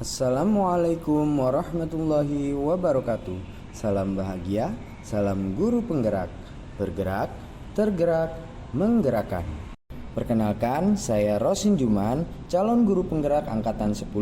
Assalamualaikum warahmatullahi wabarakatuh. Salam bahagia, salam guru penggerak. Bergerak, tergerak, menggerakkan. Perkenalkan, saya Rosin Juman, calon guru penggerak angkatan 10,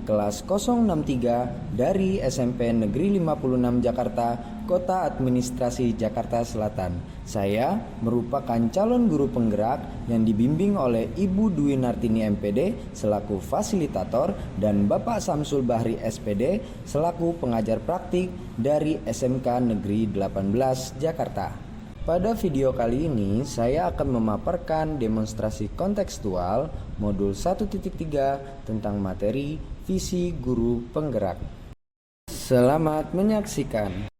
kelas 063 dari SMP Negeri 56 Jakarta, Kota Administrasi Jakarta Selatan. Saya merupakan calon guru penggerak yang dibimbing oleh Ibu Dwi Nartini MPD selaku fasilitator dan Bapak Samsul Bahri SPD selaku pengajar praktik dari SMK Negeri 18 Jakarta. Pada video kali ini saya akan memaparkan demonstrasi kontekstual modul 1.3 tentang materi visi guru penggerak. Selamat menyaksikan.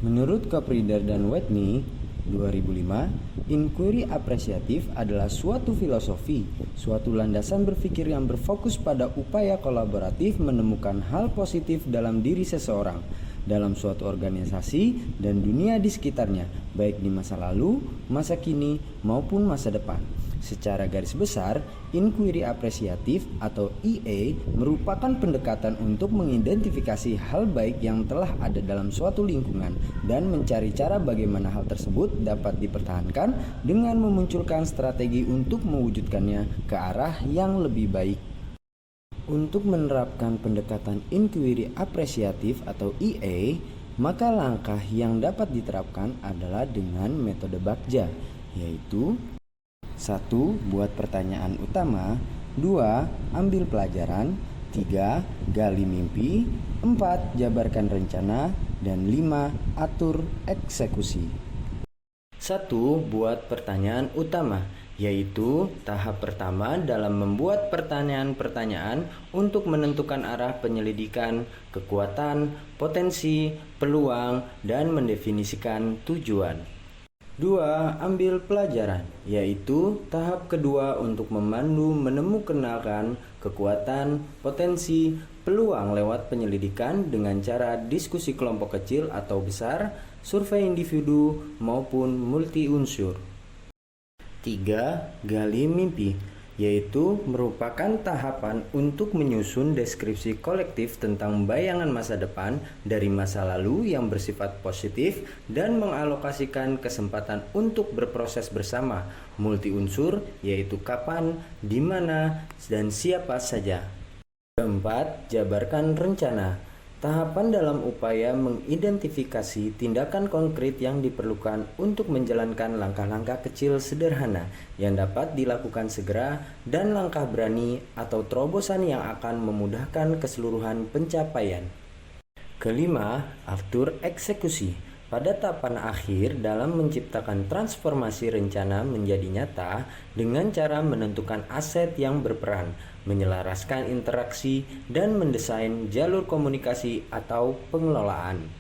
Menurut Coprider dan Whitney 2005, inquiry apresiatif adalah suatu filosofi, suatu landasan berpikir yang berfokus pada upaya kolaboratif menemukan hal positif dalam diri seseorang, dalam suatu organisasi dan dunia di sekitarnya, baik di masa lalu, masa kini, maupun masa depan. Secara garis besar, inquiry apresiatif atau EA merupakan pendekatan untuk mengidentifikasi hal baik yang telah ada dalam suatu lingkungan dan mencari cara bagaimana hal tersebut dapat dipertahankan dengan memunculkan strategi untuk mewujudkannya ke arah yang lebih baik. Untuk menerapkan pendekatan inquiry apresiatif atau EA, maka langkah yang dapat diterapkan adalah dengan metode Bagja, yaitu 1. Buat pertanyaan utama, 2. Ambil pelajaran, 3. Gali mimpi, 4. Jabarkan rencana, dan 5. Atur eksekusi. 1. Buat pertanyaan utama, yaitu tahap pertama dalam membuat pertanyaan-pertanyaan untuk menentukan arah penyelidikan, kekuatan, potensi, peluang, dan mendefinisikan tujuan. 2. Ambil pelajaran, yaitu tahap kedua untuk memandu menemukan kekuatan, potensi, peluang lewat penyelidikan dengan cara diskusi kelompok kecil atau besar, survei individu, maupun multi unsur. 3. Gali mimpi, yaitu merupakan tahapan untuk menyusun deskripsi kolektif tentang bayangan masa depan dari masa lalu yang bersifat positif dan mengalokasikan kesempatan untuk berproses bersama, multi unsur, yaitu kapan, di mana, dan siapa saja. 4. Jabarkan rencana, tahapan dalam upaya mengidentifikasi tindakan konkret yang diperlukan untuk menjalankan langkah-langkah kecil sederhana yang dapat dilakukan segera dan langkah berani atau terobosan yang akan memudahkan keseluruhan pencapaian. 5. Atur eksekusi. Pada tahapan akhir dalam menciptakan transformasi rencana menjadi nyata dengan cara menentukan aset yang berperan, menyelaraskan interaksi, dan mendesain jalur komunikasi atau pengelolaan.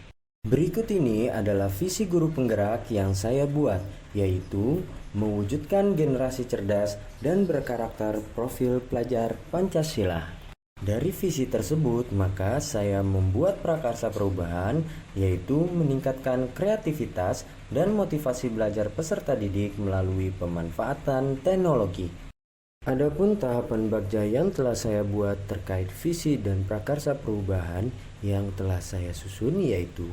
Berikut ini adalah visi guru penggerak yang saya buat, yaitu mewujudkan generasi cerdas dan berkarakter profil pelajar Pancasila. Dari visi tersebut, maka saya membuat prakarsa perubahan, yaitu meningkatkan kreativitas dan motivasi belajar peserta didik melalui pemanfaatan teknologi. Adapun tahapan Bagja yang telah saya buat terkait visi dan prakarsa perubahan yang telah saya susun yaitu: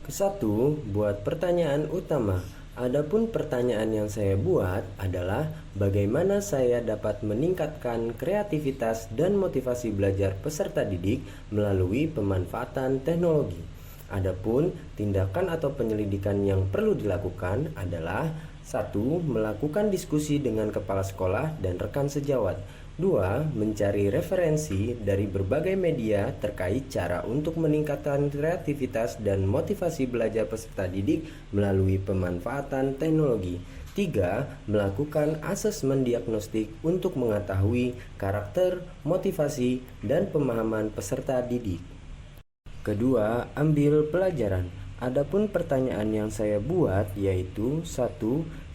ke-1, buat pertanyaan utama. Adapun pertanyaan yang saya buat adalah bagaimana saya dapat meningkatkan kreativitas dan motivasi belajar peserta didik melalui pemanfaatan teknologi. Adapun tindakan atau penyelidikan yang perlu dilakukan adalah: 1. Melakukan diskusi dengan kepala sekolah dan rekan sejawat. 2. Mencari referensi dari berbagai media terkait cara untuk meningkatkan kreativitas dan motivasi belajar peserta didik melalui pemanfaatan teknologi. 3. Melakukan asesmen diagnostik untuk mengetahui karakter, motivasi, dan pemahaman peserta didik. Kedua, ambil pelajaran. Adapun pertanyaan yang saya buat yaitu: 1.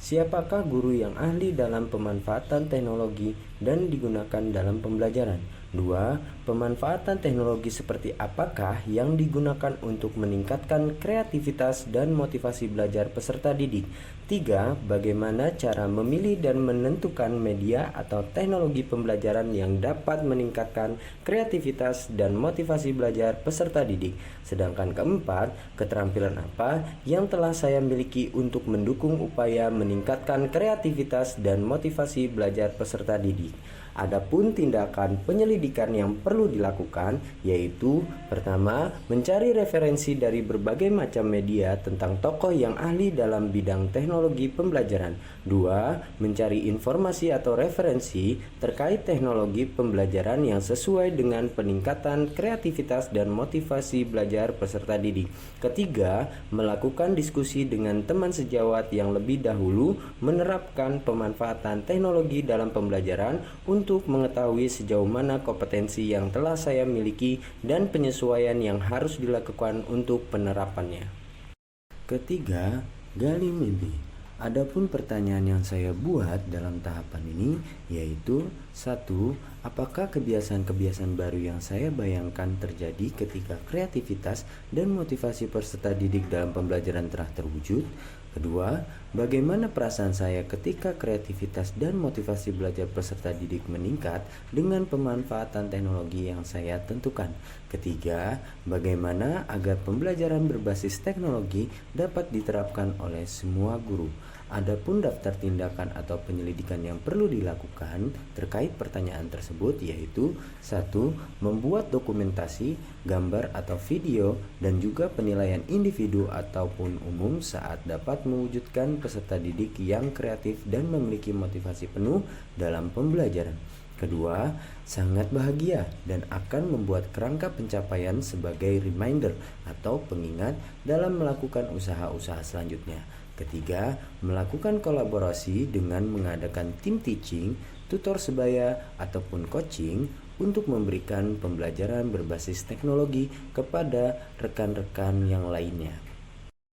siapakah guru yang ahli dalam pemanfaatan teknologi dan digunakan dalam pembelajaran? 2. Pemanfaatan teknologi seperti apakah yang digunakan untuk meningkatkan kreativitas dan motivasi belajar peserta didik? 3. Bagaimana cara memilih dan menentukan media atau teknologi pembelajaran yang dapat meningkatkan kreativitas dan motivasi belajar peserta didik? Sedangkan keempat, keterampilan apa yang telah saya miliki untuk mendukung upaya meningkatkan kreativitas dan motivasi belajar peserta didik? Adapun tindakan penyelidikan yang perlu dilakukan yaitu pertama, mencari referensi dari berbagai macam media tentang tokoh yang ahli dalam bidang teknologi pembelajaran. 2. Mencari informasi atau referensi terkait teknologi pembelajaran yang sesuai dengan peningkatan kreativitas dan motivasi belajar peserta didik. Ketiga, melakukan diskusi dengan teman sejawat yang lebih dahulu menerapkan pemanfaatan teknologi dalam pembelajaran untuk mengetahui sejauh mana kompetensi yang telah saya miliki dan penyesuaian yang harus dilakukan untuk penerapannya. Ketiga, gali mimpi. Adapun pertanyaan yang saya buat dalam tahapan ini yaitu 1. Apakah kebiasaan-kebiasaan baru yang saya bayangkan terjadi ketika kreativitas dan motivasi peserta didik dalam pembelajaran telah terwujud? Kedua, bagaimana perasaan saya ketika kreativitas dan motivasi belajar peserta didik meningkat dengan pemanfaatan teknologi yang saya tentukan? Ketiga, bagaimana agar pembelajaran berbasis teknologi dapat diterapkan oleh semua guru? Adapun daftar tindakan atau penyelidikan yang perlu dilakukan terkait pertanyaan tersebut yaitu 1. Membuat dokumentasi, gambar atau video dan juga penilaian individu ataupun umum saat dapat mewujudkan peserta didik yang kreatif dan memiliki motivasi penuh dalam pembelajaran. Kedua, sangat bahagia dan akan membuat kerangka pencapaian sebagai reminder atau pengingat dalam melakukan usaha-usaha selanjutnya. Ketiga, melakukan kolaborasi dengan mengadakan tim teaching, tutor sebaya, ataupun coaching untuk memberikan pembelajaran berbasis teknologi kepada rekan-rekan yang lainnya.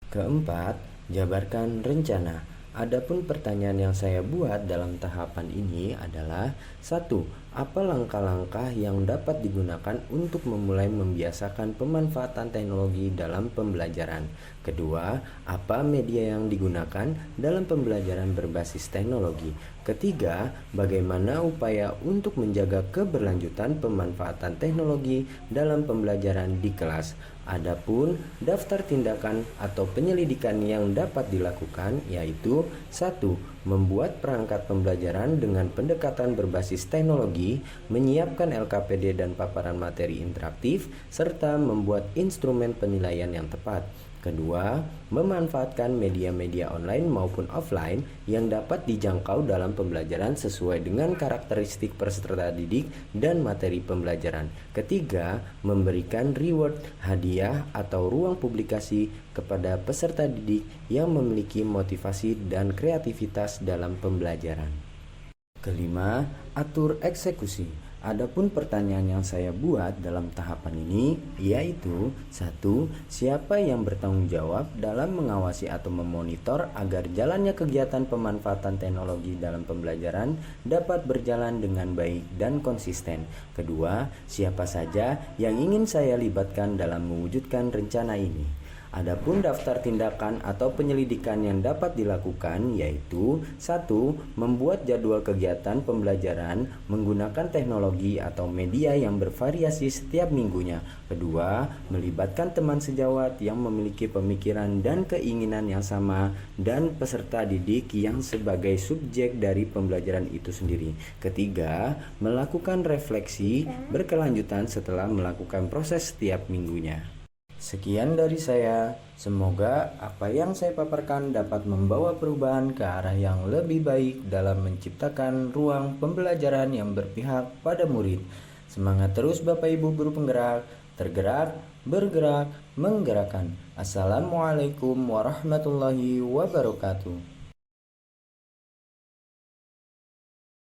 Keempat, jabarkan rencana. Adapun pertanyaan yang saya buat dalam tahapan ini adalah 1. Apa langkah-langkah yang dapat digunakan untuk memulai membiasakan pemanfaatan teknologi dalam pembelajaran? Kedua, apa media yang digunakan dalam pembelajaran berbasis teknologi? Ketiga, bagaimana upaya untuk menjaga keberlanjutan pemanfaatan teknologi dalam pembelajaran di kelas? Adapun daftar tindakan atau penyelidikan yang dapat dilakukan yaitu 1. Membuat perangkat pembelajaran dengan pendekatan berbasis teknologi, menyiapkan LKPD dan paparan materi interaktif, serta membuat instrumen penilaian yang tepat. Kedua, memanfaatkan media-media online maupun offline yang dapat dijangkau dalam pembelajaran sesuai dengan karakteristik peserta didik dan materi pembelajaran. Ketiga, memberikan reward, hadiah, atau ruang publikasi kepada peserta didik yang memiliki motivasi dan kreativitas dalam pembelajaran. Kelima, atur eksekusi. Adapun pertanyaan yang saya buat dalam tahapan ini yaitu 1. Siapa yang bertanggung jawab dalam mengawasi atau memonitor agar jalannya kegiatan pemanfaatan teknologi dalam pembelajaran dapat berjalan dengan baik dan konsisten? Kedua, siapa saja yang ingin saya libatkan dalam mewujudkan rencana ini? Adapun daftar tindakan atau penyelidikan yang dapat dilakukan yaitu 1. Membuat jadwal kegiatan pembelajaran menggunakan teknologi atau media yang bervariasi setiap minggunya. Kedua, melibatkan teman sejawat yang memiliki pemikiran dan keinginan yang sama dan peserta didik yang sebagai subjek dari pembelajaran itu sendiri. Ketiga, melakukan refleksi berkelanjutan setelah melakukan proses setiap minggunya. Sekian dari saya, semoga apa yang saya paparkan dapat membawa perubahan ke arah yang lebih baik dalam menciptakan ruang pembelajaran yang berpihak pada murid. Semangat terus Bapak Ibu Guru Penggerak, tergerak, bergerak, menggerakkan. Assalamualaikum warahmatullahi wabarakatuh.